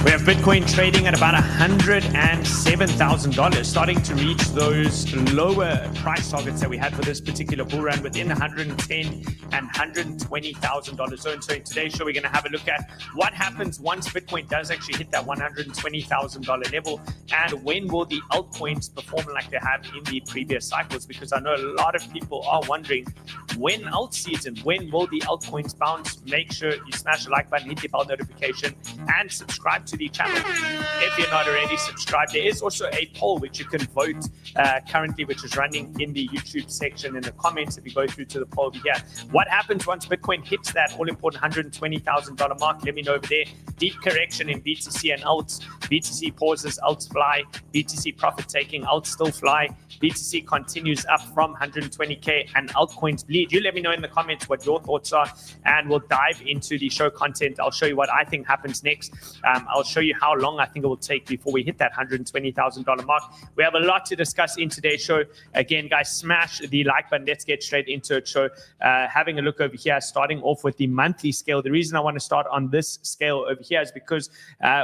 We have Bitcoin trading at about $107,000, starting to reach those lower price targets that we had for this particular bull run within $110,000 and $120,000 zone. So in today's show, we're going to have a look at what happens once Bitcoin does actually hit that $120,000 level, and when will the altcoins perform like they have in the previous cycles? Because I know a lot of people are wondering, when alt season, when will the altcoins bounce? Make sure you smash the like button, hit the bell notification, and subscribe to the channel if you're not already subscribed. There is also a poll which you can vote currently, which is running in the YouTube section in the comments. If you go through to the poll over here, what happens once Bitcoin hits that all-important $120,000 mark? Let me know over there. Deep correction in BTC and alts. BTC pauses, alts fly. BTC profit taking, alts still fly. BTC continues up from 120K and altcoins bleed. You let me know in the comments what your thoughts are, and we'll dive into the show content. I'll show you what I think happens next. I'll show you how long I think it will take before we hit that $120,000 mark. We have a lot to discuss in today's show. Again, guys, smash the like button. Let's get straight into it. So having a look over here, starting off with the monthly scale. The reason I want to start on this scale over here is because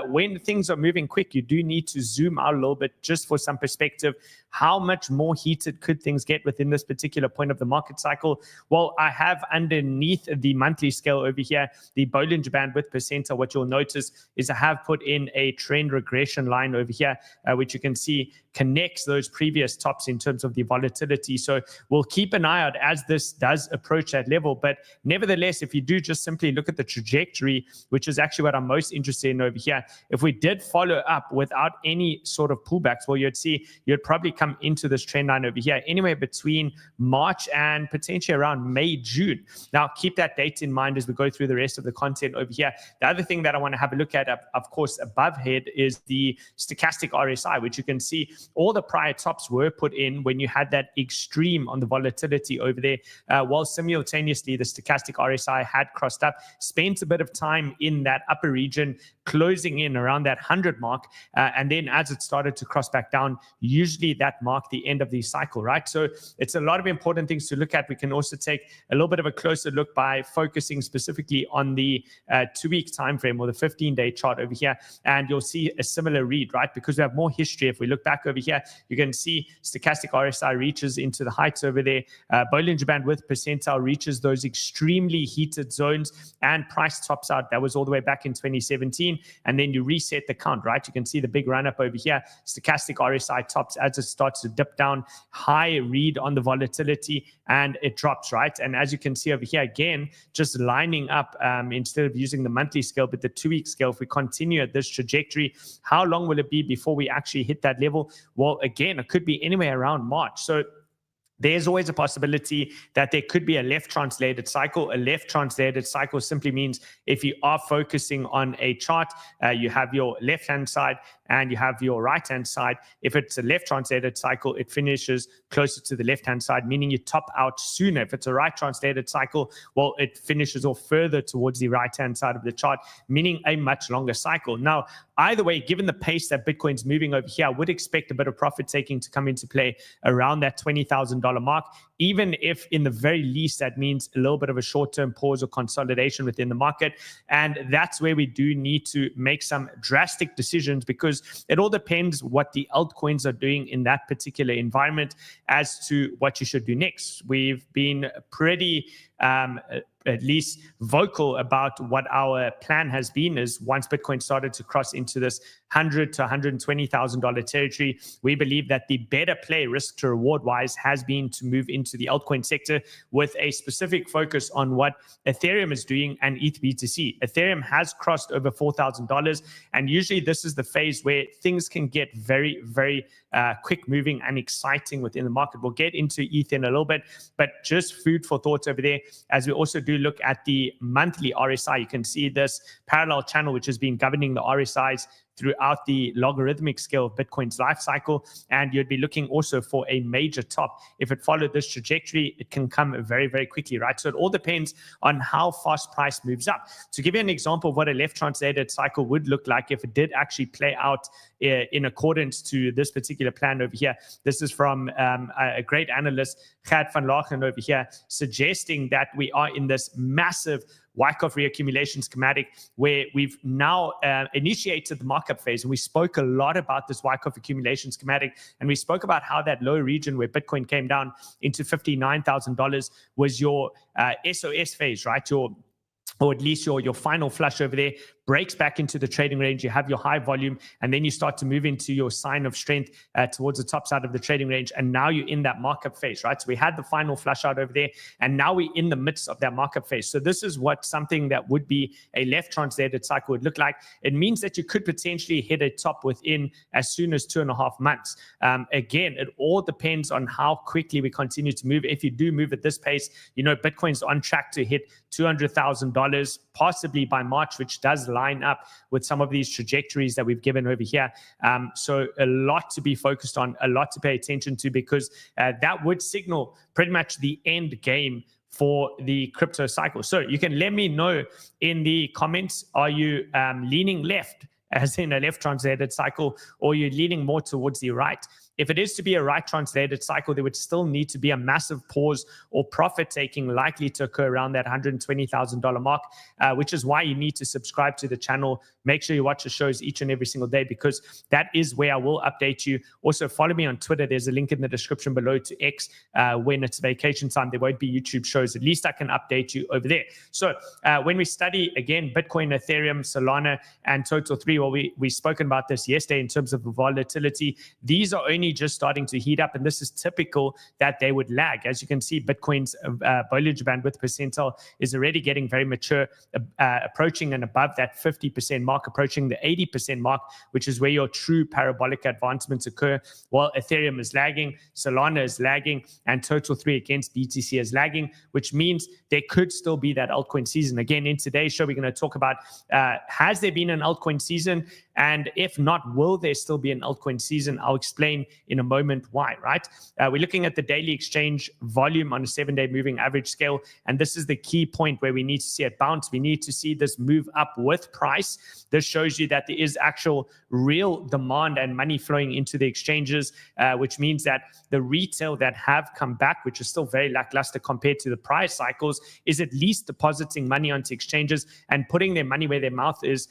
when things are moving quick, you do need to zoom out a little bit just for some perspective. How much more heated could things get within this particular point of the market cycle? Well, I have underneath the monthly scale over here, the Bollinger Band with percentile. What you'll notice is I have put in a trend regression line over here, which you can see connects those previous tops in terms of the volatility. So we'll keep an eye out as this does approach that level. But nevertheless, if you do just simply look at the trajectory, which is actually what I'm most interested in over here, if we did follow up without any sort of pullbacks, well, you'd probably come into this trend line over here anywhere between March and potentially around May, June. Now, keep that date in mind as we go through the rest of the content over here. The other thing that I want to have a look at, of course, above head is the stochastic RSI, which you can see all the prior tops were put in when you had that extreme on the volatility over there, while simultaneously the stochastic RSI had crossed up, spent a bit of time in that upper region, closing in around that 100 mark, and then as it started to cross back down, usually that marked the end of the cycle, right? So it's a lot of important things to look at. We can also take a little bit of a closer look by focusing specifically on the 2-week time frame or the 15-day chart over here, and you'll see a similar read, right? Because we have more history. If we look back over here, you can see stochastic RSI reaches into the heights over there. Bollinger Band with percentile reaches those extremely heated zones, and price tops out. That was all the way back in 2017, and then you reset the count, right? You can see the big run up over here. Stochastic RSI tops as it starts to dip down, high read on the volatility, and it drops, right? And as you can see over here, again, just lining up instead of using the monthly scale, but the 2-week scale. If we continue at this trajectory, how long will it be before we actually hit that level? Well, again, it could be anywhere around March. So there's always a possibility that there could be a left translated cycle. A left translated cycle simply means if you are focusing on a chart, you have your left-hand side and you have your right-hand side. If it's a left translated cycle, it finishes closer to the left-hand side, meaning you top out sooner. If it's a right translated cycle, well, it finishes off further towards the right-hand side of the chart, meaning a much longer cycle. Now, either way, given the pace that Bitcoin's moving over here, I would expect a bit of profit taking to come into play around that $20,000 mark, even if in the very least that means a little bit of a short-term pause or consolidation within the market. And that's where we do need to make some drastic decisions, because it all depends what the altcoins are doing in that particular environment as to what you should do next. We've been pretty at least vocal about what our plan has been. Is once Bitcoin started to cross into this $100,000 to $120,000 territory, we believe that the better play risk to reward wise has been to move into the altcoin sector with a specific focus on what Ethereum is doing and ETH BTC. Ethereum has crossed over $4,000, and usually this is the phase where things can get very, very quick moving and exciting within the market. We'll get into ETH in a little bit, but just food for thought over there. As we also do look at the monthly RSI, you can see this parallel channel which has been governing the RSIs throughout the logarithmic scale of Bitcoin's life cycle, and you'd be looking also for a major top. If it followed this trajectory, it can come very, very quickly, right? So it all depends on how fast price moves up. To give you an example of what a left translated cycle would look like if it did actually play out in accordance to this particular plan over here. This is from a great analyst, 𝗕𝗢𝗕𝗏𝗏 over here, suggesting that we are in this this massive Wyckoff reaccumulation schematic where we've now initiated the markup phase. And we spoke a lot about this Wyckoff accumulation schematic. And we spoke about how that low region where Bitcoin came down into $59,000 was your SOS phase, right? Or at least your final flush over there, breaks back into the trading range, you have your high volume, and then you start to move into your sign of strength towards the top side of the trading range, and now you're in that markup phase, right? So we had the final flush out over there, and now we're in the midst of that markup phase. So this is what something that would be a left translated cycle would look like. It means that you could potentially hit a top within as soon as 2.5 months. Again, it all depends on how quickly we continue to move. If you do move at this pace, Bitcoin's on track to hit $200,000 possibly by March, which does line up with some of these trajectories that we've given over here. So a lot to be focused on, a lot to pay attention to, because that would signal pretty much the end game for the crypto cycle. So you can let me know in the comments, are you leaning left, as in a left translated cycle, or you're leaning more towards the right? If it is to be a right translated cycle, there would still need to be a massive pause or profit taking likely to occur around that $120,000 mark, which is why you need to subscribe to the channel. Make sure you watch the shows each and every single day, because that is where I will update you. Also, follow me on Twitter. There's a link in the description below to X. When it's vacation time, there won't be YouTube shows. At least I can update you over there. So when we study, again, Bitcoin, Ethereum, Solana, and Total 3, well, we spoken about this yesterday in terms of the volatility. These are only just starting to heat up, and this is typical that they would lag. As you can see, Bitcoin's Bollinger Bandwidth percentile is already getting very mature, approaching and above that 50% mark, approaching the 80% mark, which is where your true parabolic advancements occur, while Ethereum is lagging, Solana is lagging, and Total 3 against BTC is lagging, which means there could still be that altcoin season. Again, in today's show, we're going to talk about has there been an altcoin season? And if not, will there still be an altcoin season? I'll explain in a moment why, right? We're looking at the daily exchange volume on a 7-day moving average scale. And this is the key point where we need to see it bounce. We need to see this move up with price. This shows you that there is actual real demand and money flowing into the exchanges, which means that the retail that have come back, which is still very lackluster compared to the prior cycles, is at least depositing money onto exchanges and putting their money where their mouth is,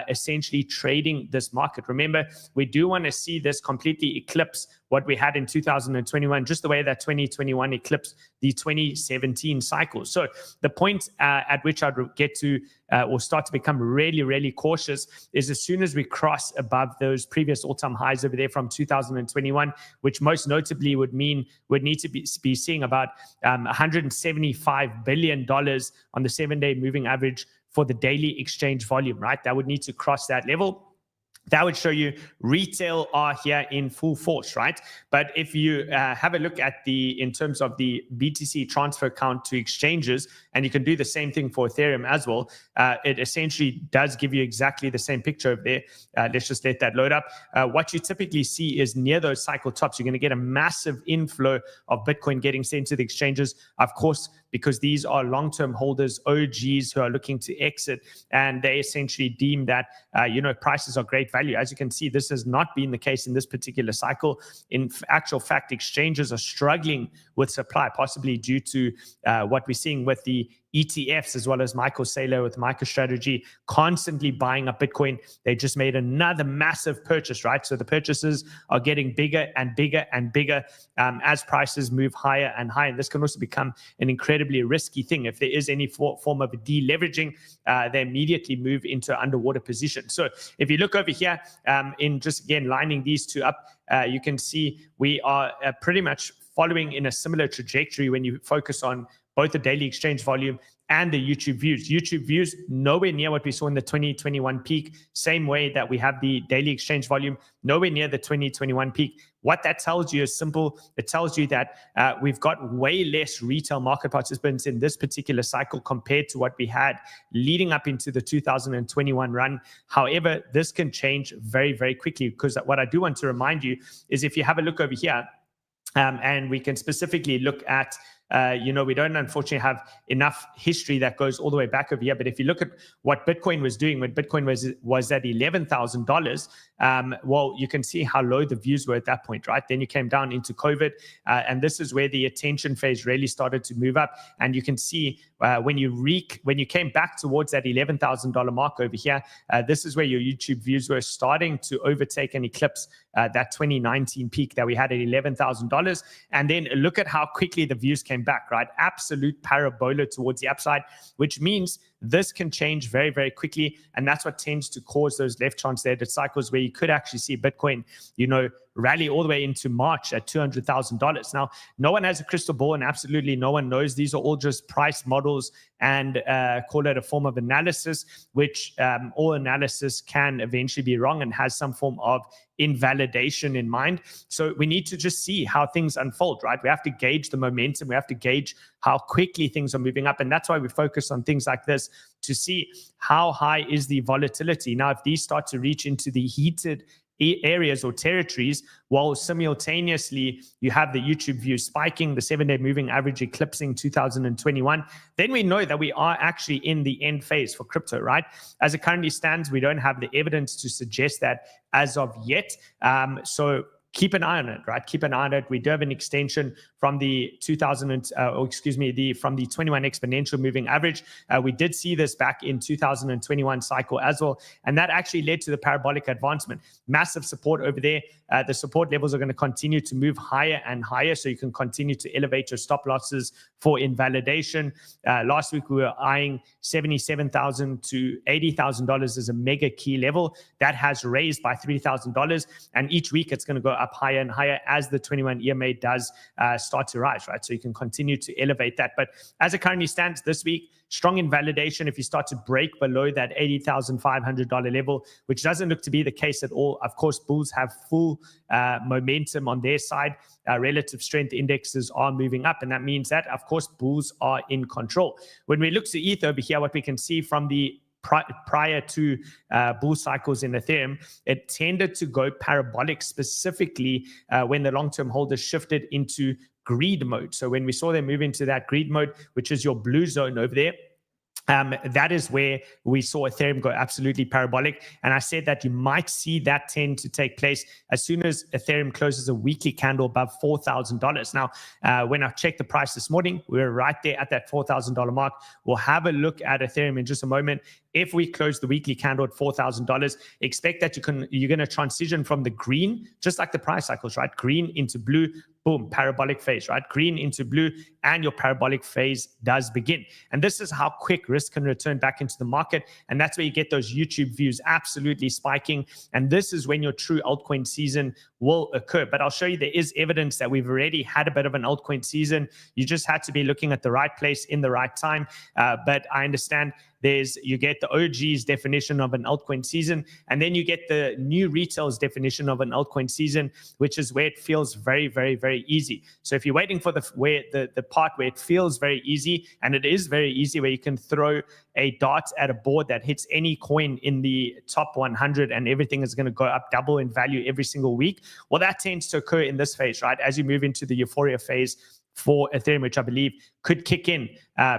essentially trading this market. Remember, we do want to see this completely eclipse what we had in 2021, just the way that 2021 eclipsed the 2017 cycle. So the point at which I'd get to or start to become really, really cautious is as soon as we cross above those previous all-time highs over there from 2021, which most notably would mean we'd need to be seeing about $175 billion on the 7-day moving average for the daily exchange volume, right? That would need to cross that level. That would show you retail are here in full force, right? But if you have a look at in terms of the BTC transfer count to exchanges, and you can do the same thing for Ethereum as well, it essentially does give you exactly the same picture over there. Let's just let that load up. What you typically see is near those cycle tops, you're going to get a massive inflow of Bitcoin getting sent to the exchanges, of course, because these are long-term holders, OGs who are looking to exit, and they essentially deem that, prices are great value. As you can see, this has not been the case in this particular cycle. In actual fact, exchanges are struggling with supply, possibly due to what we're seeing with the ETFs, as well as Michael Saylor with MicroStrategy constantly buying up Bitcoin. They just made another massive purchase, right? So the purchases are getting bigger and bigger and bigger as prices move higher and higher. And this can also become an incredibly risky thing. If there is any form of deleveraging, they immediately move into underwater position. So if you look over here, in just again lining these two up, you can see we are pretty much following in a similar trajectory when you focus on both the daily exchange volume and the YouTube views. YouTube views nowhere near what we saw in the 2021 peak, same way that we have the daily exchange volume nowhere near the 2021 peak. What that tells you is simple. It tells you that we've got way less retail market participants in this particular cycle compared to what we had leading up into the 2021 run. However, this can change very, very quickly, because what I do want to remind you is if you have a look over here, and we can specifically look at We don't unfortunately have enough history that goes all the way back over here. But if you look at what Bitcoin was doing when Bitcoin was at $11,000, well, you can see how low the views were at that point, right? Then you came down into COVID, and this is where the attention phase really started to move up. And you can see when you came back towards that $11,000 mark over here, this is where your YouTube views were starting to overtake and eclipse that 2019 peak that we had at $11,000. And then look at how quickly the views came back, right? Absolute parabola towards the upside, which means this can change very, very quickly. And that's what tends to cause those left translated cycles where you could actually see Bitcoin, rally all the way into March at $200,000. Now, no one has a crystal ball, and absolutely no one knows. These are all just price models and call it a form of analysis, which all analysis can eventually be wrong and has some form of invalidation in mind. So we need to just see how things unfold, right? We have to gauge the momentum. We have to gauge how quickly things are moving up. And that's why we focus on things like this to see how high is the volatility. Now, if these start to reach into the heated areas or territories, while simultaneously you have the YouTube view spiking, the 7-day moving average eclipsing 2021, then we know that we are actually in the end phase for crypto, right? As it currently stands, we don't have the evidence to suggest that as of yet. So keep an eye on it, right? Keep an eye on it. We do have an extension from the from the 21 exponential moving average. We did see this back in 2021 cycle as well, and that actually led to the parabolic advancement. Massive support over there. The support levels are going to continue to move higher and higher, so you can continue to elevate your stop losses for invalidation. Last week we were eyeing $77,000 to $80,000 as a mega key level. That has raised by $3,000, and each week it's going to go up higher and higher as the 21 EMA does start to rise, right? So you can continue to elevate that. But as it currently stands this week, strong invalidation if you start to break below that $80,500 level, which doesn't look to be the case at all. Of course, bulls have full momentum on their side. Relative strength indexes are moving up, and that means that, of course, bulls are in control. When we look to ETH over here, what we can see from the prior to bull cycles in Ethereum, it tended to go parabolic, specifically when the long-term holders shifted into greed mode. So when we saw them move into that greed mode, which is your blue zone over there, that is where we saw Ethereum go absolutely parabolic. And I said that you might see that tend to take place as soon as Ethereum closes a weekly candle above $4,000. Now, when I checked the price this morning, we were right there at that $4,000 mark. We'll have a look at Ethereum in just a moment. If we close the weekly candle at $4,000, expect that you're going to transition from the green, just like the price cycles, right? Green into blue, boom, parabolic phase, right? Green into blue, and your parabolic phase does begin. And this is how quick risk can return back into the market. And that's where you get those YouTube views absolutely spiking. And this is when your true altcoin season will occur. But I'll show you there is evidence that we've already had a bit of an altcoin season. You just had to be looking at the right place in the right time. But I understand you get the OG's definition of an altcoin season, and then you get the new retail's definition of an altcoin season, which is where it feels very, very, very easy. So if you're waiting for the part where it feels very easy, and it is very easy, where you can throw a dart at a board that hits any coin in the top 100 and everything is going to go up double in value every single week, well, that tends to occur in this phase, right? As you move into the euphoria phase for Ethereum, which I believe could kick in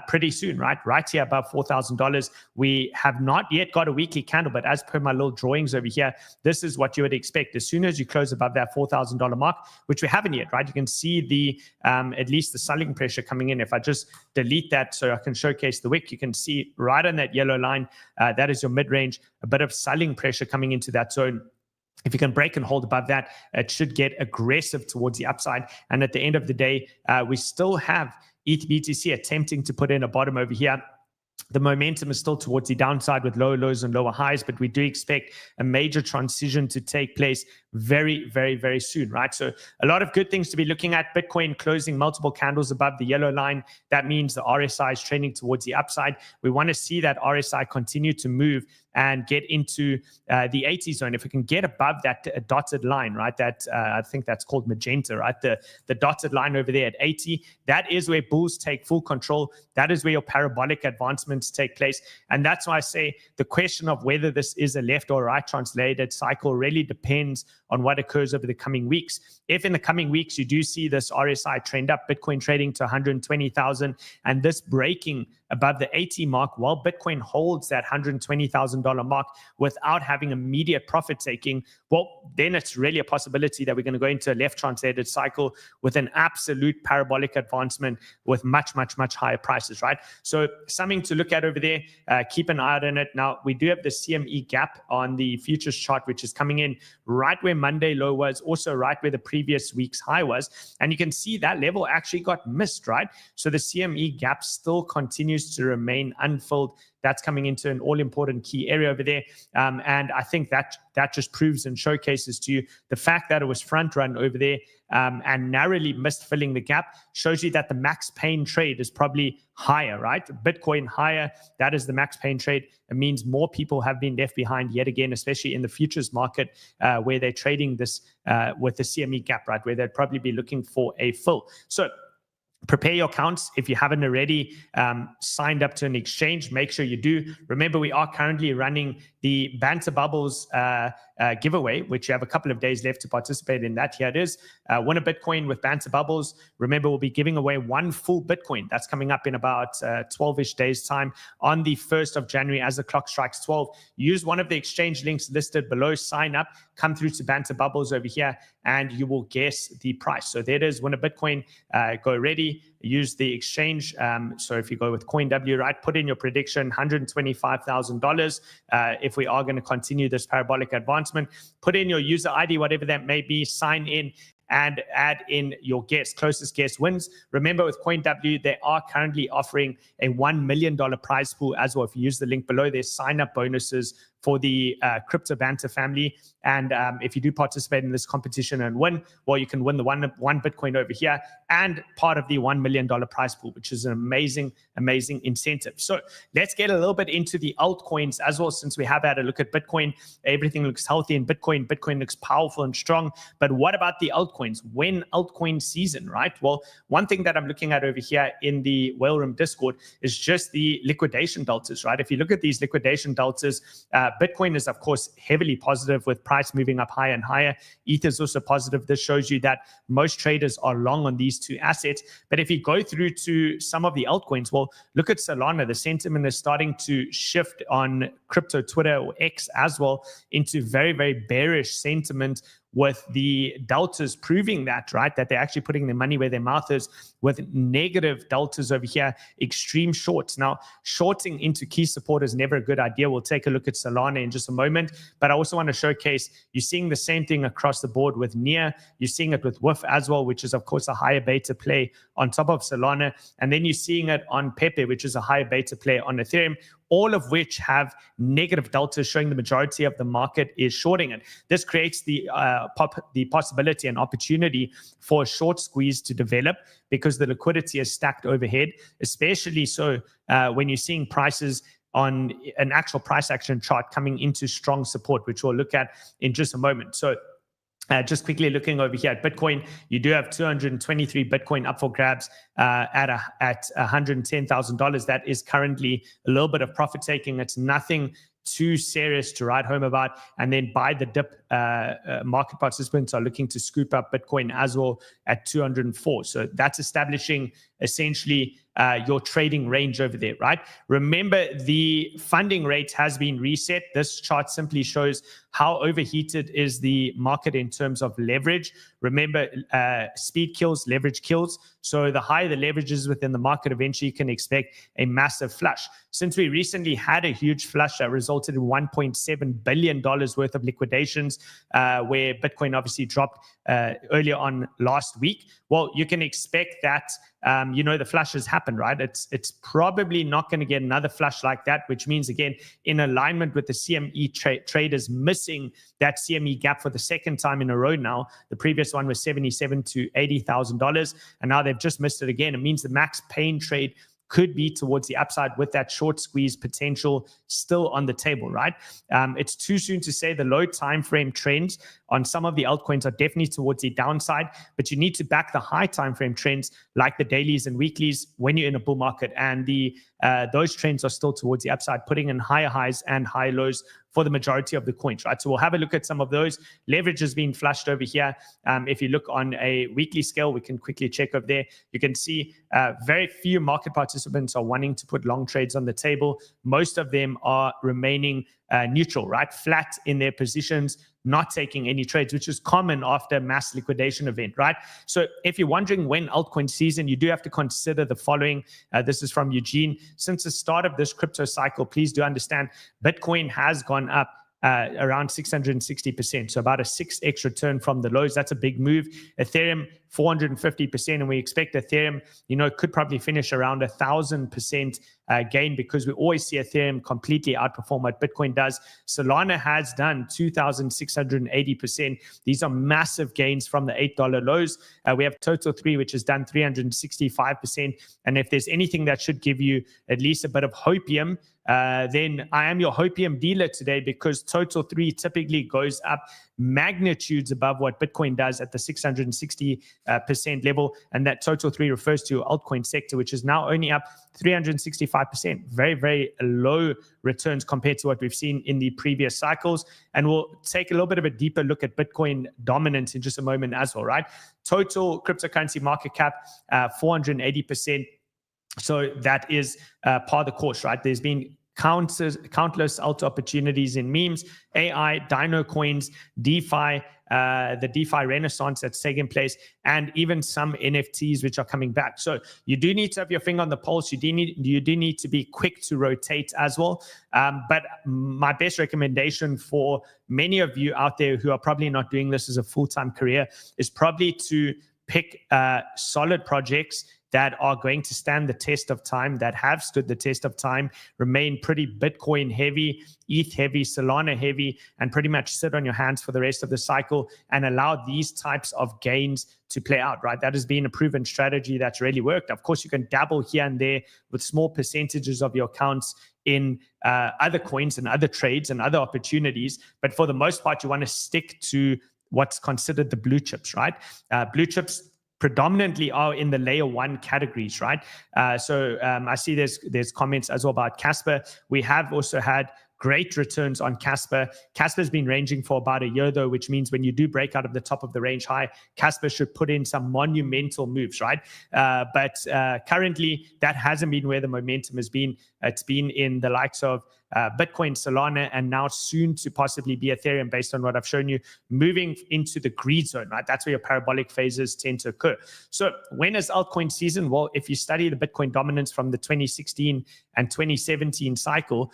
pretty soon, right? Right here above $4,000. We have not yet got a weekly candle, but as per my little drawings over here, this is what you would expect. As soon as you close above that $4,000 mark, which we haven't yet, right? You can see the at least the selling pressure coming in. If I just delete that so I can showcase the wick, you can see right on that yellow line, that is your mid-range, a bit of selling pressure coming into that zone. If you can break and hold above that, it should get aggressive towards the upside. And at the end of the day, we still have ETH BTC attempting to put in a bottom over here. The momentum is still towards the downside with lower lows and lower highs, but we do expect a major transition to take place very, very, very soon, right? So a lot of good things to be looking at. Bitcoin closing multiple candles above the yellow line. That means the RSI is trending towards the upside. We want to see that RSI continue to move and get into the 80 zone, if we can get above that dotted line, right, that I think that's called magenta, right, the dotted line over there at 80, that is where bulls take full control. That is where your parabolic advancements take place. And that's why I say the question of whether this is a left or right translated cycle really depends on what occurs over the coming weeks. If in the coming weeks you do see this RSI trend up, Bitcoin trading to 120,000 and this breaking above the 80 mark while Bitcoin holds that $120,000 mark without having immediate profit taking, well, then it's really a possibility that we're going to go into a left translated cycle with an absolute parabolic advancement with much, much, much higher prices, right? So something to look at over there. Keep an eye out on it. Now, we do have the CME gap on the futures chart, which is coming in right where Monday low was, also right where the previous week's high was. And you can see that level actually got missed, right? So the CME gap still continues to remain unfilled. That's coming into an all-important key area over there. And I think that just proves and showcases to you the fact that it was front-run over there and narrowly missed filling the gap, shows you that the max pain trade is probably higher, right? Bitcoin higher, that is the max pain trade. It means more people have been left behind yet again, especially in the futures market where they're trading this with the CME gap, right? Where they'd probably be looking for a fill. So prepare your accounts. If you haven't already signed up to an exchange, make sure you do. Remember, we are currently running the Banter Bubbles giveaway, which you have a couple of days left to participate in that. Here it is. Win a Bitcoin with Banter Bubbles. Remember, we'll be giving away one full Bitcoin. That's coming up in about 12-ish days' time on the 1st of January as the clock strikes 12. Use one of the exchange links listed below. Sign up. Come through to Banter Bubbles over here, and you will guess the price. So there it is. Win a Bitcoin. Go ready. Use the exchange. So if you go with CoinW, right, put in your prediction, $125,000. If we are going to continue this parabolic advancement, put in your user ID, whatever that may be, sign in and add in your guess. Closest guess wins. Remember, with CoinW, they are currently offering a $1 million prize pool as well. If you use the link below, there's sign-up bonuses for the Crypto Banter family. And if you do participate in this competition and win, well, you can win the one Bitcoin over here and part of the $1 million prize pool, which is an amazing, amazing incentive. So let's get a little bit into the altcoins as well. Since we have had a look at Bitcoin, everything looks healthy in Bitcoin. Bitcoin looks powerful and strong. But what about the altcoins? When altcoin season, right? Well, one thing that I'm looking at over here in the Whale Room Discord is just the liquidation deltas, right? If you look at these liquidation deltas, Bitcoin is, of course, heavily positive with price moving up higher and higher. Ether is also positive. This shows you that most traders are long on these two assets. But if you go through to some of the altcoins, well, look at Solana. The sentiment is starting to shift on crypto Twitter or X as well into very, very bearish sentiment, with the deltas proving that, right, that they're actually putting their money where their mouth is, with negative deltas over here, extreme shorts. Now, shorting into key support is never a good idea. We'll take a look at Solana in just a moment, but I also want to showcase you're seeing the same thing across the board with NEAR. You're seeing it with WIF as well, which is, of course, a higher beta play on top of Solana. And then you're seeing it on Pepe, which is a higher beta play on Ethereum, all of which have negative deltas, showing the majority of the market is shorting it. This creates the possibility and opportunity for a short squeeze to develop because the liquidity is stacked overhead, especially so when you're seeing prices on an actual price action chart coming into strong support, which we'll look at in just a moment. So just quickly looking over here at Bitcoin, you do have 223 Bitcoin up for grabs at $110,000. That is currently a little bit of profit taking. It's nothing too serious to write home about. And then by the dip, market participants are looking to scoop up Bitcoin as well at 204. So that's establishing essentially your trading range over there, right? Remember, the funding rate has been reset. This chart simply shows how overheated is the market in terms of leverage. Remember, speed kills, leverage kills. So the higher the leverage is within the market, eventually you can expect a massive flush. Since we recently had a huge flush that resulted in $1.7 billion worth of liquidations, where Bitcoin obviously dropped earlier on last week, well, you can expect that the flush has happened, right? It's probably not going to get another flush like that, which means, again, in alignment with the CME traders missing that CME gap for the second time in a row now. The previous one was $77,000 to $80,000, and now they've just missed it again. It means the max pain trade could be towards the upside with that short squeeze potential still on the table, right? It's too soon to say. The low time frame trends on some of the altcoins are definitely towards the downside, but you need to back the high time frame trends like the dailies and weeklies when you're in a bull market, and those trends are still towards the upside, putting in higher highs and higher lows for the majority of the coins, right? So we'll have a look at some of those. Leverage has been flushed over here. If you look on a weekly scale, we can quickly check over there. You can see very few market participants are wanting to put long trades on the table. Most of them are remaining neutral, right? Flat in their positions, not taking any trades, which is common after a mass liquidation event, right? So if you're wondering when altcoin season, you do have to consider the following. This is from Eugene. Since the start of this crypto cycle, please do understand Bitcoin has gone up around 660%, so about a 6x return from the lows. That's a big move. Ethereum 450%, and we expect Ethereum, could probably finish around 1,000% gain, because we always see Ethereum completely outperform what Bitcoin does. Solana has done 2,680%. These are massive gains from the $8 lows. We have Total 3, which has done 365%. And if there's anything that should give you at least a bit of hopium, then I am your hopium dealer today, because Total 3 typically goes up magnitudes above what Bitcoin does at the 660% level. And that Total 3 refers to altcoin sector, which is now only up 365%. Very, very low returns compared to what we've seen in the previous cycles. And we'll take a little bit of a deeper look at Bitcoin dominance in just a moment as well, right? Total cryptocurrency market cap, 480%. So that is par the course, right? There's been countless alt opportunities in memes, AI, Dino coins, DeFi, the DeFi renaissance that's taking place, and even some NFTs which are coming back. So you do need to have your finger on the pulse. You do need to be quick to rotate as well. But my best recommendation for many of you out there who are probably not doing this as a full-time career is probably to pick solid projects that are going to stand the test of time, that have stood the test of time, remain pretty Bitcoin heavy, ETH heavy, Solana heavy, and pretty much sit on your hands for the rest of the cycle and allow these types of gains to play out, right? That has been a proven strategy that's really worked. Of course, you can dabble here and there with small percentages of your accounts in other coins and other trades and other opportunities. But for the most part, you want to stick to what's considered the blue chips, right? Blue chips predominantly are in the layer one categories, right? So I see there's comments as well about Casper. We have also had great returns on Casper. Casper's been ranging for about a year though, which means when you do break out of the top of the range high, Casper should put in some monumental moves, right? But currently that hasn't been where the momentum has been. It's been in the likes of Bitcoin, Solana, and now soon to possibly be Ethereum, based on what I've shown you, moving into the greed zone, right? That's where your parabolic phases tend to occur. So when is altcoin season? Well, if you study the Bitcoin dominance from the 2016 and 2017 cycle,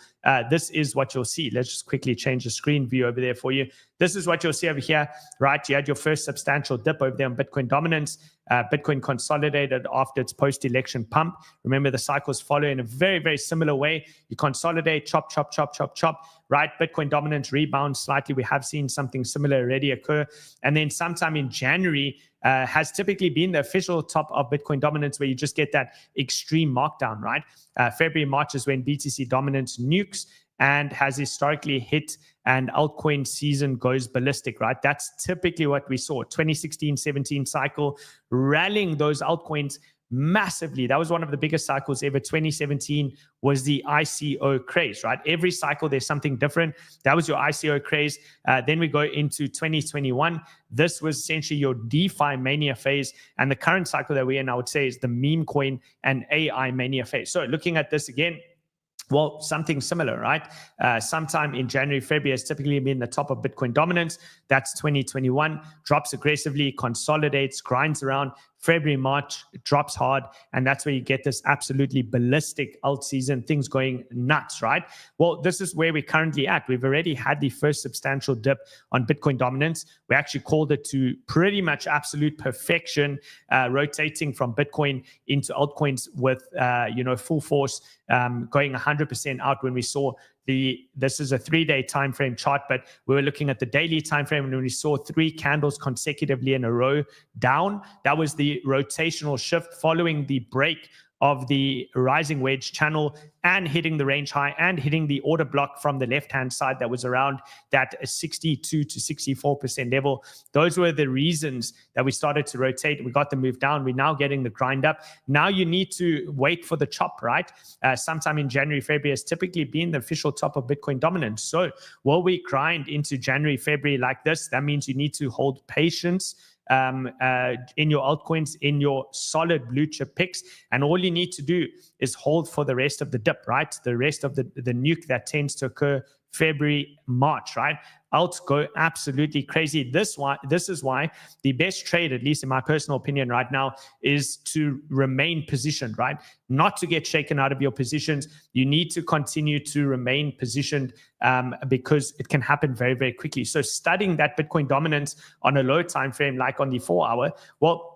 this is what you'll see. Let's just quickly change the screen view over there for you. This is what you'll see over here, right? You had your first substantial dip over there on Bitcoin dominance. Bitcoin consolidated after its post-election pump. Remember, the cycles follow in a very, very similar way. You consolidate, chop, chop, chop, chop, chop, right? Bitcoin dominance rebounds slightly. We have seen something similar already occur. And then sometime in January has typically been the official top of Bitcoin dominance, where you just get that extreme markdown, right? February, March is when BTC dominance nukes and has historically hit, and altcoin season goes ballistic, right? That's typically what we saw. 2016-17 cycle, rallying those altcoins massively. That was one of the biggest cycles ever. 2017 was the ICO craze, right? Every cycle there's something different. That was your ICO craze. Then we go into 2021. This was essentially your DeFi mania phase. And the current cycle that we're in, I would say, is the meme coin and AI mania phase. So looking at this again, well, something similar, right? Sometime in January, February has typically been the top of Bitcoin dominance. That's 2021. Drops aggressively, consolidates, grinds around. February, March, it drops hard. And that's where you get this absolutely ballistic alt season, things going nuts, right? Well, this is where we're currently at. We've already had the first substantial dip on Bitcoin dominance. We actually called it to pretty much absolute perfection, rotating from Bitcoin into altcoins with, full force, going 100% out when we saw this is a 3-day time frame chart, but we were looking at the daily time frame, and when we saw 3 candles consecutively in a row down, that was the rotational shift following the break of the rising wedge channel and hitting the range high and hitting the order block from the left-hand side that was around that 62 to 64% level. Those were the reasons that we started to rotate. We got the move down. We're now getting the grind up. Now you need to wait for the chop, right? Sometime in January, February has typically been the official top of Bitcoin dominance. So will we grind into January, February like this? That means you need to hold patience in your altcoins, in your solid blue chip picks, and all you need to do is hold for the rest of the dip, right? The rest of the nuke that tends to occur February, March, right? Alts go absolutely crazy. This is why the best trade, at least in my personal opinion right now, is to remain positioned, right? Not to get shaken out of your positions. You need to continue to remain positioned because it can happen very, very quickly. So studying that Bitcoin dominance on a low time frame, like on the 4 hour, well,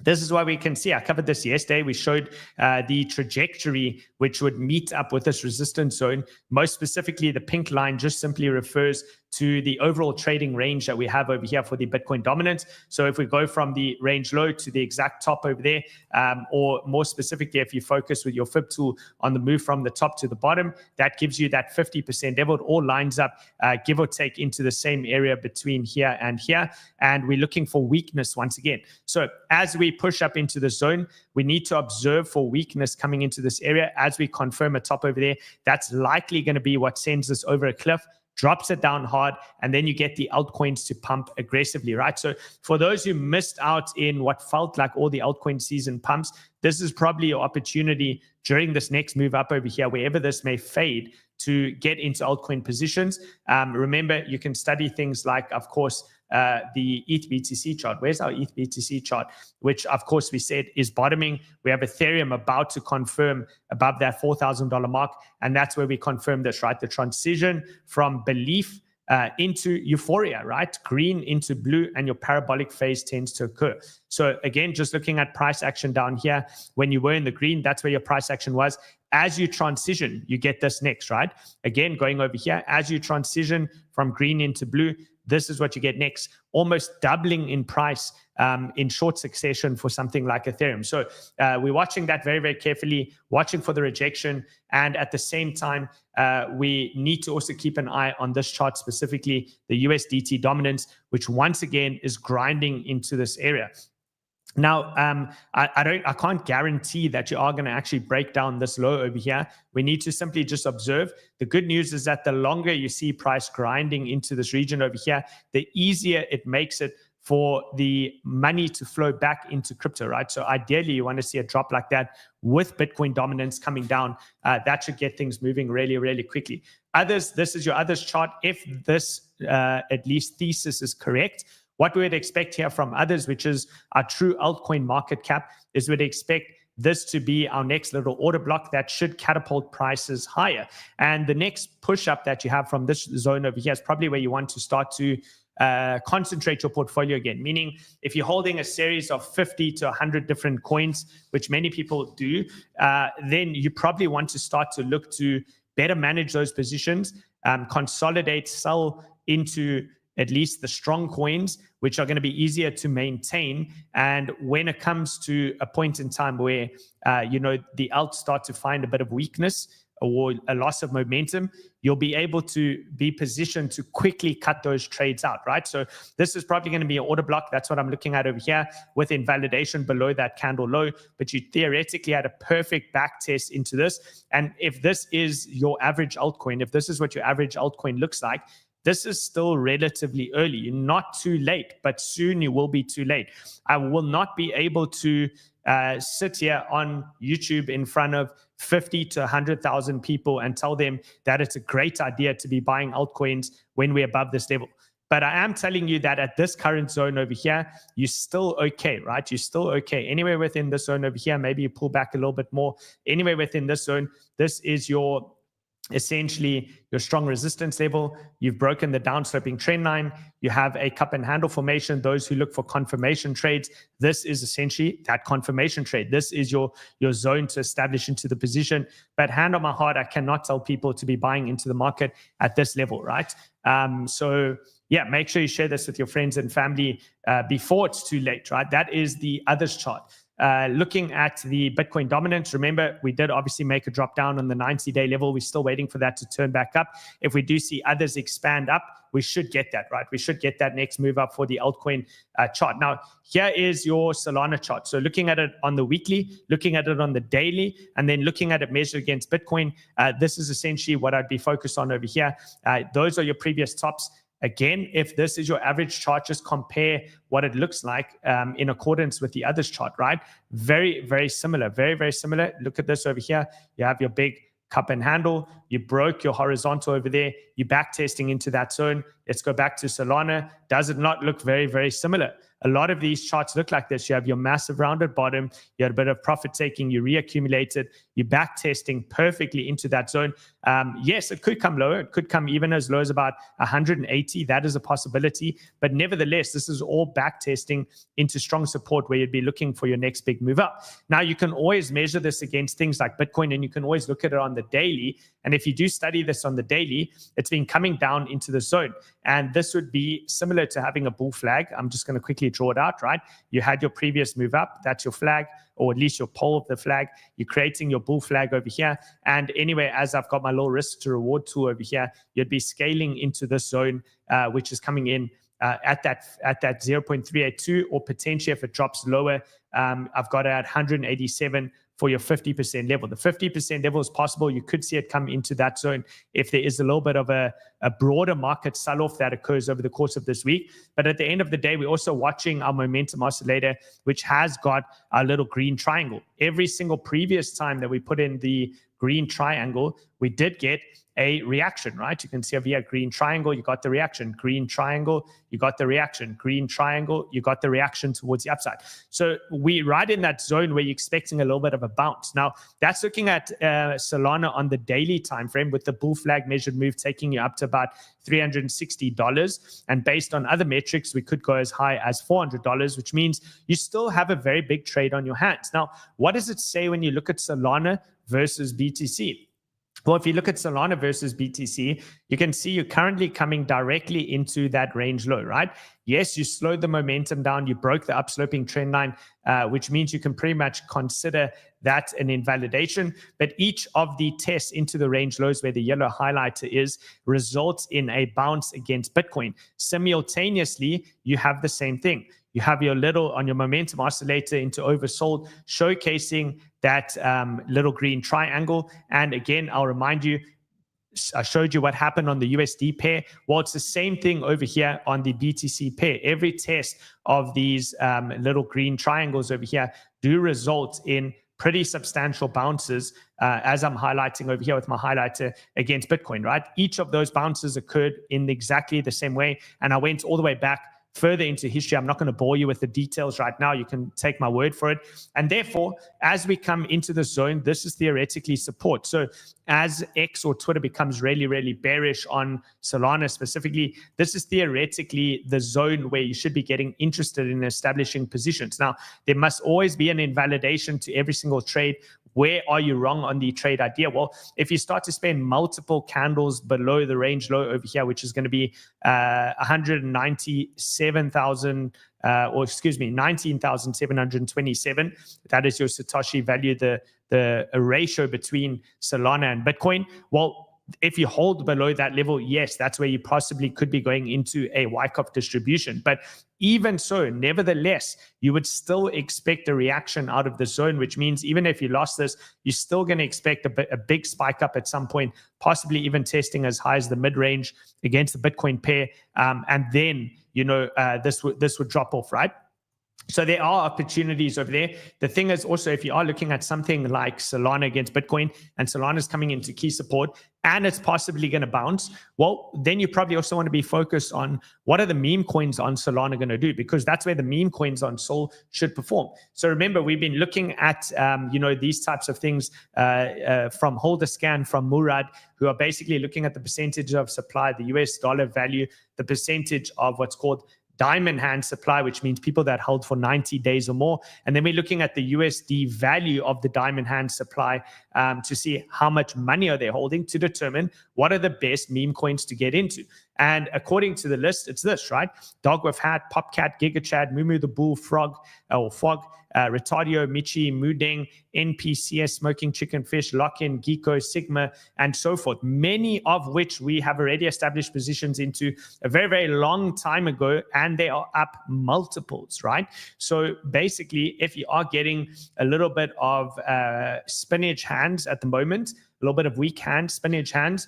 this is why we can see, I covered this yesterday. We showed the trajectory which would meet up with this resistance zone. Most specifically, the pink line just simply refers to the overall trading range that we have over here for the Bitcoin dominance. So if we go from the range low to the exact top over there, or more specifically, if you focus with your fib tool on the move from the top to the bottom, that gives you that 50% level. It all lines up, give or take, into the same area between here and here. And we're looking for weakness once again. So as we push up into the zone, we need to observe for weakness coming into this area. As we confirm a top over there, that's likely going to be what sends us over a cliff, drops it down hard, and then you get the altcoins to pump aggressively, right? So for those who missed out in what felt like all the altcoin season pumps, this is probably your opportunity during this next move up over here, wherever this may fade, to get into altcoin positions. Remember, you can study things like, of course, the ETH BTC chart. Where's our ETH BTC chart? Which, of course, we said is bottoming. We have Ethereum about to confirm above that $4,000 mark. And that's where we confirm this, right? The transition from belief into euphoria, right? Green into blue, and your parabolic phase tends to occur. So again, just looking at price action down here, when you were in the green, that's where your price action was. As you transition, you get this next, right? Again, going over here, as you transition from green into blue, this is what you get next, almost doubling in price in short succession for something like Ethereum. So we're watching that very, very carefully, watching for the rejection. And at the same time, we need to also keep an eye on this chart, specifically the USDT dominance, which once again is grinding into this area. Now, I can't guarantee that you are going to actually break down this low over here. We need to simply just observe. The good news is that the longer you see price grinding into this region over here, the easier it makes it for the money to flow back into crypto, right? So ideally, you want to see a drop like that with Bitcoin dominance coming down. That should get things moving really, really quickly. Others, this is your others chart. If this at least thesis is correct, what we would expect here from others, which is our true altcoin market cap, is we'd expect this to be our next little order block that should catapult prices higher. And the next push up that you have from this zone over here is probably where you want to start to concentrate your portfolio again. Meaning, if you're holding a series of 50 to 100 different coins, which many people do, then you probably want to start to look to better manage those positions, consolidate, sell into at least the strong coins, which are going to be easier to maintain. And when it comes to a point in time where, the alts start to find a bit of weakness or a loss of momentum, you'll be able to be positioned to quickly cut those trades out, right? So this is probably going to be an order block. That's what I'm looking at over here with invalidation below that candle low. But you theoretically had a perfect back test into this. And if this is your average altcoin, if this is what your average altcoin looks like, this is still relatively early. You're not too late, but soon you will be too late. I will not be able to sit here on YouTube in front of 50 to 100,000 people and tell them that it's a great idea to be buying altcoins when we're above this level. But I am telling you that at this current zone over here, you're still okay, right? You're still okay. Anywhere within this zone over here, maybe you pull back a little bit more. Anywhere within this zone, this is your essentially your strong resistance level. You've broken the downsloping trend line. You have a cup and handle formation. Those who look for confirmation trades, this is essentially that confirmation trade. This is your zone to establish into the position. But hand on my heart, I cannot tell people to be buying into the market at this level, right? So yeah, make sure you share this with your friends and family before it's too late, right? That is the others chart. looking at the Bitcoin dominance, remember, we did obviously make a drop down on the 90-day level. We're still waiting for that to turn back up. If we do see others expand up, we should get that, right? We should get that next move up for the altcoin chart. Now, here is your Solana chart. So looking at it on the weekly, looking at it on the daily, and then looking at it measured against Bitcoin, this is essentially what I'd be focused on over here. Those are your previous tops. Again, if this is your average chart, just compare what it looks like in accordance with the others chart, right? Very, very similar, very, very similar. Look at this over here. You have your big cup and handle. You broke your horizontal over there. You're back testing into that zone. Let's go back to Solana. Does it not look very, very similar? A lot of these charts look like this. You have your massive rounded bottom. You had a bit of profit taking. You reaccumulated. You're back testing perfectly into that zone. Yes, it could come lower. It could come even as low as about 180. That is a possibility. But nevertheless, this is all back testing into strong support where you'd be looking for your next big move up. Now, you can always measure this against things like Bitcoin, and you can always look at it on the daily. And if you do study this on the daily, it's been coming down into the zone. And this would be similar to having a bull flag. I'm just going to quickly draw it out, right? You had your previous move up. That's your flag, or at least your pole of the flag. You're creating your bull flag over here. And anyway, as I've got my little risk to reward tool over here, you'd be scaling into this zone, which is coming in at that 0.382, or potentially if it drops lower, I've got it at 187 for your 50% level. The 50% level is possible. You could see it come into that zone if there is a little bit of a broader market sell-off that occurs over the course of this week. But at the end of the day, we're also watching our momentum oscillator, which has got a little green triangle. Every single previous time that we put in the green triangle, we did get a reaction, right? You can see over here, green triangle, you got the reaction, green triangle, you got the reaction, green triangle, you got the reaction towards the upside. So we're right in that zone where you're expecting a little bit of a bounce. Now, that's looking at Solana on the daily time frame, with the bull flag measured move taking you up to about $360. And based on other metrics, we could go as high as $400, which means you still have a very big trade on your hands. Now, what does it say when you look at Solana versus BTC? Well, if you look at Solana versus BTC, you can see you're currently coming directly into that range low, right? Yes, you slowed the momentum down. You broke the upsloping trend line, which means you can pretty much consider that an invalidation. But each of the tests into the range lows, where the yellow highlighter is, results in a bounce against Bitcoin. Simultaneously, you have the same thing. You have your little on your momentum oscillator into oversold, showcasing that little green triangle. And again, I'll remind you, I showed you what happened on the USD pair. Well, it's the same thing over here on the BTC pair. Every test of these little green triangles over here do result in pretty substantial bounces, as I'm highlighting over here with my highlighter, against Bitcoin, right? Each of those bounces occurred in exactly the same way. And I went all the way back further into history. I'm not going to bore you with the details right now. You can take my word for it. And therefore, as we come into the zone, this is theoretically support. So as X or Twitter becomes really, really bearish on Solana specifically, this is theoretically the zone where you should be getting interested in establishing positions. Now, there must always be an invalidation to every single trade. Where are you wrong on the trade idea? Well, if you start to spend multiple candles below the range low over here, which is going to be 19,727, that is your Satoshi value, the ratio between Solana and Bitcoin. Well, if you hold below that level, yes, that's where you possibly could be going into a Wyckoff distribution. But even so, nevertheless, you would still expect a reaction out of the zone, which means even if you lost this, you're still going to expect a big spike up at some point, possibly even testing as high as the mid-range against the Bitcoin pair. And then, this would drop off, right? So there are opportunities over there. The thing is also, if you are looking at something like Solana against Bitcoin, and Solana is coming into key support, and it's possibly going to bounce, well, then you probably also want to be focused on what are the meme coins on Solana going to do, because that's where the meme coins on Sol should perform. So remember, we've been looking at, these types of things from Holder Scan, from Murad, who are basically looking at the percentage of supply, the US dollar value, the percentage of what's called diamond hand supply, which means people that hold for 90 days or more. And then we're looking at the USD value of the diamond hand supply to see how much money are they holding, to determine what are the best meme coins to get into. And according to the list, it's this, right? 𝗕𝗥𝗢𝗙𝗡, Popcat, GigaChad, 𝗬𝗢𝗢𝗕𝗙, the Bull, Frog, or Fog, 𝗪𝗢𝗙𝗘, Michi, Mudeng, NPCS, Smoking Chicken Fish, Lock-in, 𝗕𝗫𝗖𝗟𝗑, Sigma, and so forth, many of which we have already established positions into a very, very long time ago, and they are up multiples, right? So basically, if you are getting a little bit of spinach hands at the moment, a little bit of weak hands, spinach hands,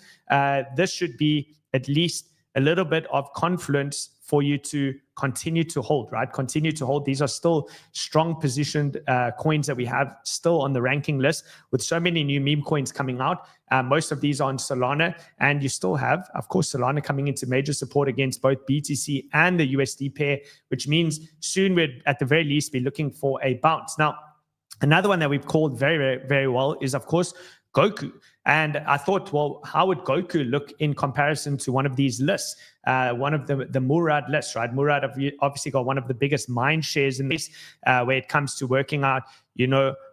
this should be at least a little bit of confluence for you to continue to hold, right? Continue to hold. These are still strong positioned coins that we have still on the ranking list with so many new meme coins coming out. Most of these are on Solana, and you still have, of course, Solana coming into major support against both BTC and the USD pair, which means soon we'd at the very least be looking for a bounce. Now, another one that we've called very, very, very well is, of course, Goku. And I thought, well, how would Goku look in comparison to one of these lists? One of the 𝗪𝗓𝗏 lists, right? 𝗪𝗓𝗏 obviously got one of the biggest mind shares in this where it comes to working out,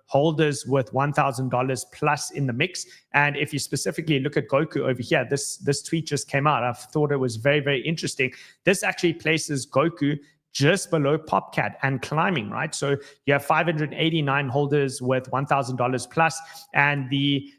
holders with $1,000 plus in the mix. And if you specifically look at Goku over here, this tweet just came out. I thought it was very, very interesting. This actually places Goku just below Popcat and climbing, right? So you have 589 holders with $1,000 plus, and the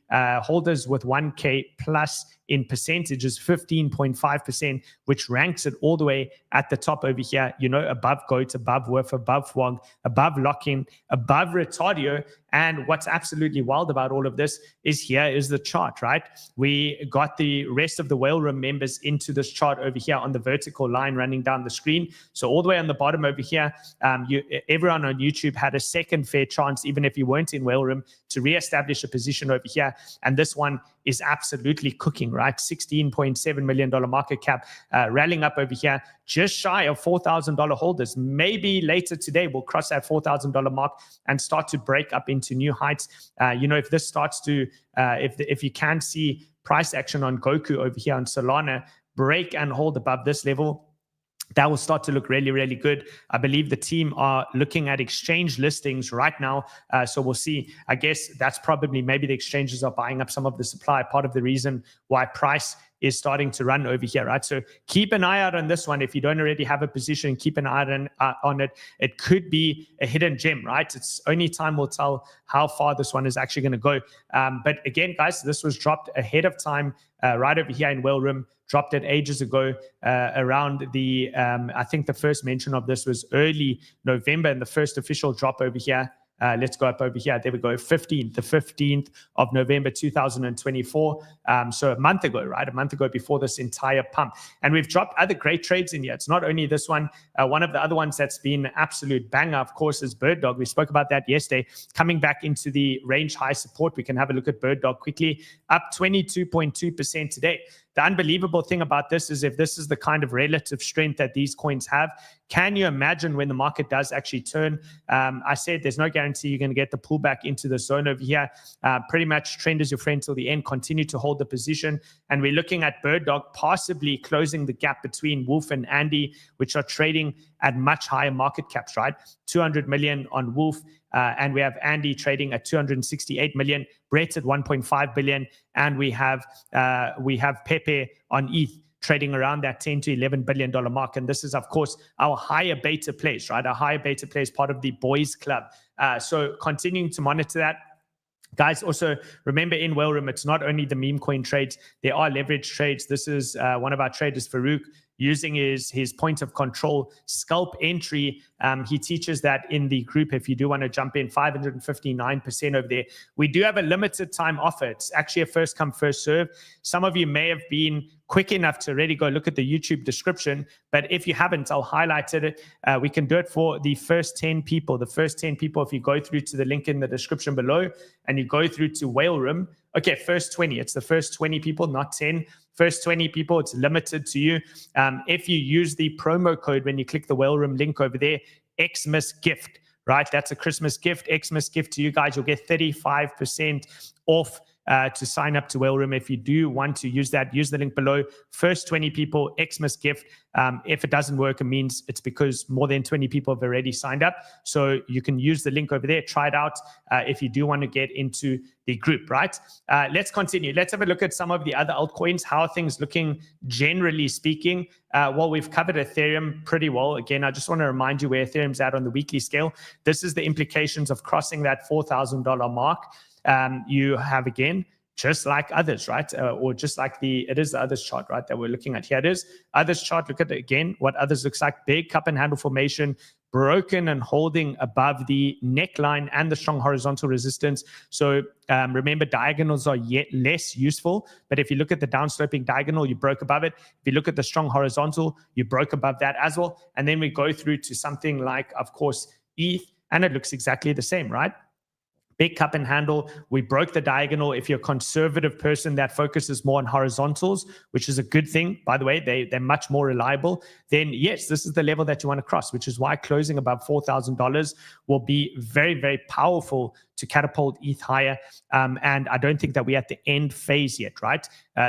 holders with 1K plus in percentage is 15.5%, which ranks it all the way at the top over here, above GOAT, above 𝗬𝗢𝗢𝗙𝗑, above Fog, above Lock-in, above 𝗪𝗏𝗙𝗘. And what's absolutely wild about all of this is here is the chart, right? We got the rest of the whale room members into this chart over here on the vertical line running down the screen. So all the way on the bottom over here, everyone on YouTube had a second fair chance, even if you weren't in whale room, to reestablish a position over here. And this one is absolutely cooking, right? $16.7 million market cap, rallying up over here, just shy of $4,000 holders. Maybe later today we'll cross that $4,000 mark and start to break up into new heights. If this starts to, if you can see price action on Goku over here on Solana break and hold above this level, that will start to look really, really good. I believe the team are looking at exchange listings right now. So we'll see. I guess that's probably maybe the exchanges are buying up some of the supply. Part of the reason why price is starting to run over here, right? So keep an eye out on this one. If you don't already have a position, keep an eye on it. It could be a hidden gem, right? It's only time will tell how far this one is actually going to go. But again, guys, this was dropped ahead of time right over here in whale room. Dropped it ages ago around the, I think the first mention of this was early November, and the first official drop over here. Let's go up over here. There we go. The 15th of November, 2024. So a month ago, right? A month ago before this entire pump. And we've dropped other great trades in here. It's not only this one. One of the other ones that's been an absolute banger, of course, is BirdDog. We spoke about that yesterday. Coming back into the range high support. We can have a look at BirdDog quickly. Up 22.2% today. The unbelievable thing about this is if this is the kind of relative strength that these coins have, can you imagine when the market does actually turn? I said there's no guarantee you're going to get the pullback into the zone over here. Pretty much trend is your friend till the end. Continue to hold the position. And we're looking at BirdDog possibly closing the gap between Wolf and Andy, which are trading at much higher market caps, right? 200 million on Wolf. And we have Andy trading at 268 million, Brett at 1.5 billion, and we have Pepe on ETH trading around that $10 to $11 billion mark. And this is, of course, our higher beta plays, right? Our higher beta plays, part of the boys club. So continuing to monitor that. Guys, also remember in whale room, it's not only the meme coin trades, there are leverage trades. This is one of our traders, 𝗪𝗥𝗢𝗙𝗪𝗏, using his point of control scalp entry. He teaches that in the group. If you do want to jump in, 559% over there. We do have a limited time offer. It's actually a first come, first serve. Some of you may have been quick enough to already go look at the YouTube description, but if you haven't, I'll highlight it. We can do it for the first 10 people. The first 10 people, if you go through to the link in the description below and you go through to whale room, okay, first 20. It's the first 20 people, not 10. First 20 people, it's limited to you. If you use the promo code when you click the whale room link over there, Xmas gift, right? That's a Christmas gift, Xmas gift to you guys. You'll get 35% off to sign up to Whale Room. If you do want to use that, use the link below. First 20 people, Xmas gift. If it doesn't work, it means it's because more than 20 people have already signed up. So you can use the link over there. Try it out if you do want to get into the group, right? Let's continue. Let's have a look at some of the other altcoins. How are things looking generally speaking? Well, we've covered Ethereum pretty well. Again, I just want to remind you where Ethereum's at on the weekly scale. This is the implications of crossing that $4,000 mark. You have, again, just like others, right? Or just like it is the others chart, right, that we're looking at here. It is others chart. Look at it again, what others looks like. Big cup and handle formation, broken and holding above the neckline and the strong horizontal resistance. So remember, diagonals are yet less useful, but if you look at the downsloping diagonal, you broke above it. If you look at the strong horizontal, you broke above that as well. And then we go through to something like, of course, ETH, and it looks exactly the same, right? Big cup and handle. We broke the diagonal. If you're a conservative person that focuses more on horizontals, which is a good thing, by the way, they're much more reliable, then yes, this is the level that you want to cross, which is why closing above $4,000 will be very, very powerful to catapult ETH higher. And I don't think that we're at the end phase yet, right?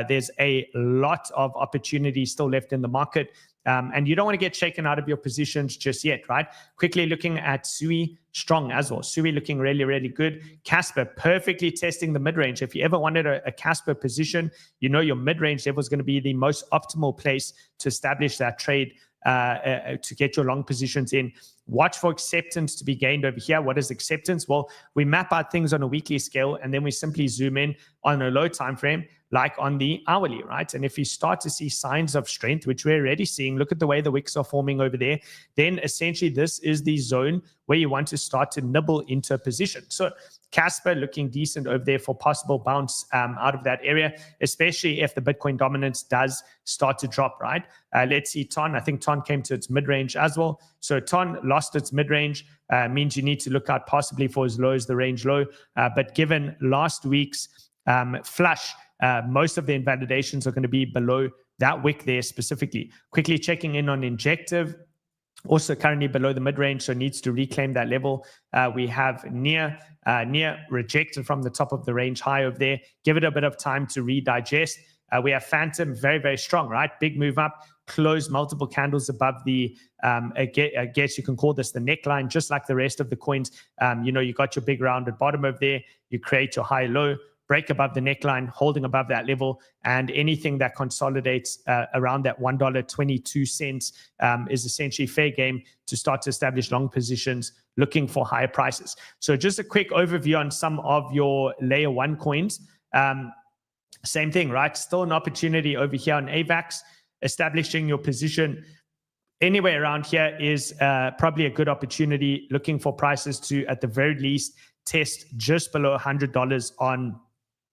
There's a lot of opportunity still left in the market. And you don't want to get shaken out of your positions just yet, right? Quickly looking at SUI, strong as well. SUI looking really, really good. Casper, perfectly testing the mid-range. If you ever wanted a Casper position, you know your mid-range level is going to be the most optimal place to establish that trade, to get your long positions in. Watch for acceptance to be gained over here. What is acceptance? Well, we map out things on a weekly scale, and then we simply zoom in on a low time frame, like on the hourly, right? And if you start to see signs of strength, which we're already seeing, look at the way the wicks are forming over there, then essentially this is the zone where you want to start to nibble into a position. So Casper looking decent over there for possible bounce out of that area, especially if the Bitcoin dominance does start to drop, right? Let's see TON. I think TON came to its mid-range as well. So TON lost its mid-range, means you need to look out possibly for as low as the range low. But given last week's flush, most of the invalidations are going to be below that wick there specifically. Quickly checking in on Injective, also currently below the mid-range, so needs to reclaim that level. We have near rejected from the top of the range high over there. Give it a bit of time to redigest. We have Phantom, very, very strong, right? Big move up, closed multiple candles above the, I guess you can call this the neckline, just like the rest of the coins. You got your big rounded bottom over there. You create your high low, break above the neckline, holding above that level, and anything that consolidates around that $1.22 is essentially fair game to start to establish long positions, looking for higher prices. So just a quick overview on some of your layer one coins. Same thing, right? Still an opportunity over here on AVAX. Establishing your position anywhere around here is probably a good opportunity, looking for prices to, at the very least, test just below $100 on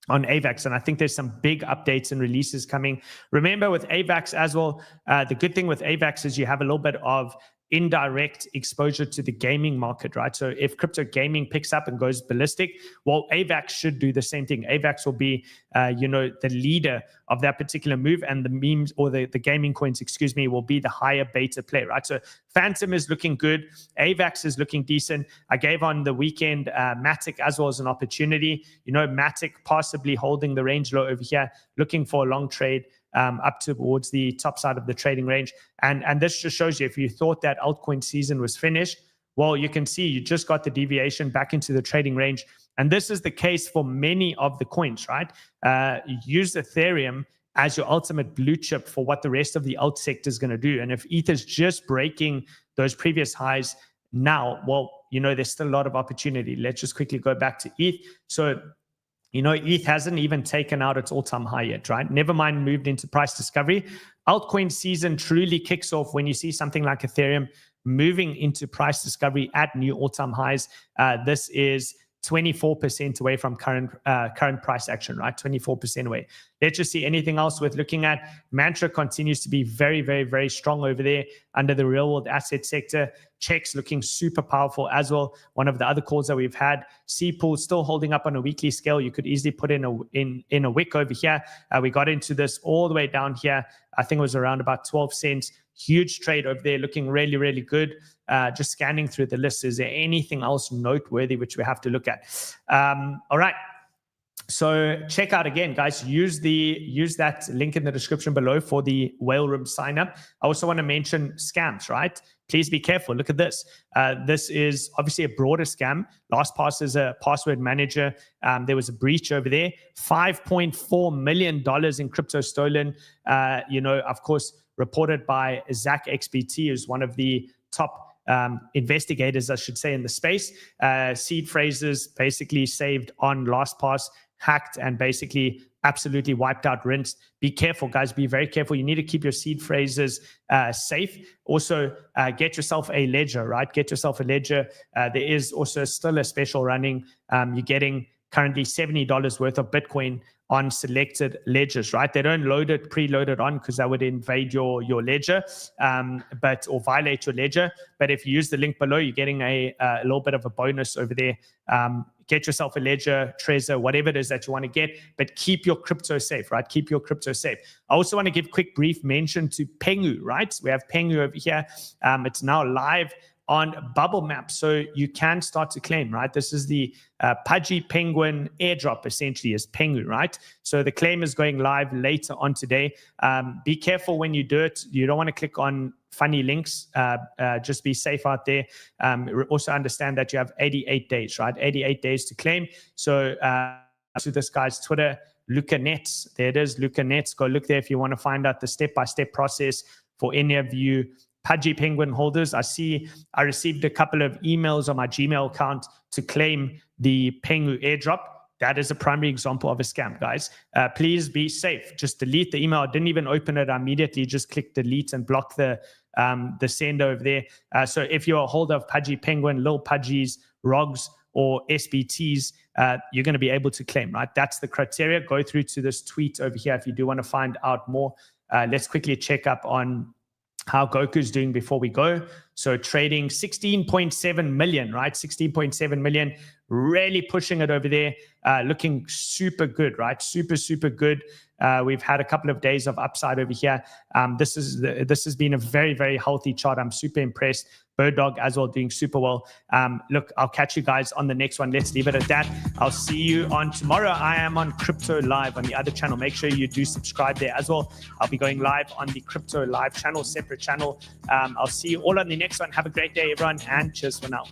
AVAX. And I think there's some big updates and releases coming. Remember, with AVAX as well, the good thing with AVAX is you have a little bit of indirect exposure to the gaming market, right? So if crypto gaming picks up and goes ballistic, well, AVAX should do the same thing. AVAX will be, the leader of that particular move, and the memes or the gaming coins, will be the higher beta play, right? So Phantom is looking good. AVAX is looking decent. I gave on the weekend Matic as well as an opportunity. Matic possibly holding the range low over here, looking for a long trade up towards the top side of the trading range. And this just shows you, if you thought that altcoin season was finished, well, you can see you just got the deviation back into the trading range. And this is the case for many of the coins, right? Use Ethereum as your ultimate blue chip for what the rest of the alt sector is going to do. And if ETH is just breaking those previous highs now, well, there's still a lot of opportunity. Let's just quickly go back to ETH. So ETH hasn't even taken out its all-time high yet, right? Never mind moved into price discovery. Altcoin season truly kicks off when you see something like Ethereum moving into price discovery at new all-time highs. This is 24% away from current price action, right? 24% away. Let's just see anything else worth looking at. Mantra continues to be very, very, very strong over there under the real world asset sector. Checks looking super powerful as well. One of the other calls that we've had. C-Pool still holding up on a weekly scale. You could easily put in a wick over here. We got into this all the way down here. I think it was around about 12 cents. Huge trade over there, looking really, really good. Just scanning through the list. Is there anything else noteworthy which we have to look at? All right. So check out again, guys. Use that link in the description below for the whale room sign up. I also want to mention scams, right? Please be careful. Look at this. This is obviously a broader scam. LastPass is a password manager. There was a breach over there. $5.4 million in crypto stolen. Of course, reported by 𝗧𝗥𝗢𝗙𝗓, who's one of the top investigators, I should say, in the space. Seed phrases basically saved on LastPass, hacked, and basically absolutely wiped out, rinsed. Be careful, guys. Be very careful. You need to keep your seed phrases safe. Also, get yourself a ledger, right? Get yourself a ledger. There is also still a special running. You're getting currently $70 worth of Bitcoin on selected ledgers, right? They don't preload it on because that would invade your ledger, or violate your ledger. But if you use the link below, you're getting a little bit of a bonus over there. Get yourself a ledger, Trezor, whatever it is that you want to get, but keep your crypto safe, right? Keep your crypto safe. I also want to give quick brief mention to 𝗕𝗬𝗓, right? We have 𝗕𝗬𝗓 over here. It's now live on Bubble Map, so you can start to claim, right? This is the 𝗕𝗢𝗕𝗬𝗕𝗓 airdrop, essentially, is 𝗕𝗬𝗓, right? So the claim is going live later on today. Be careful when you do it. You don't want to click on funny links. Just be safe out there. Also understand that you have 88 days, right? 88 days to claim. So to this guy's Twitter, 𝗕𝗬𝗕𝗬𝗕𝗓. There it is, 𝗕𝗬𝗕𝗬𝗕𝗓. Go look there if you want to find out the step-by-step process for any of you 𝗕𝗢𝗕𝗬𝗓 holders. I received a couple of emails on my Gmail account to claim the 𝗕𝗬𝗓 airdrop. That is a primary example of a scam, guys. Please be safe. Just delete the email. I didn't even open it immediately. Just click delete and block the sender over there. So if you're a holder of 𝗕𝗢𝗕𝗬𝗓, Lil Pudgies, ROGs, or SBTs, you're going to be able to claim, right? That's the criteria. Go through to this tweet over here if you do want to find out more. Let's quickly check up on how Goku is doing before we go. So trading 16.7 million, right? 16.7 million, really pushing it over there, looking super good, right? Super good. We've had a couple of days of upside over here. This has been a very, very healthy chart. I'm super impressed. Bird Dog as well, doing super well. Look, I'll catch you guys on the next one. Let's leave it at that. I'll see you on tomorrow. I am on Crypto Live on the other channel. Make sure you do subscribe there as well. I'll be going live on the Crypto Live channel, separate channel. I'll see you all on the next one. Have a great day, everyone, and cheers for now.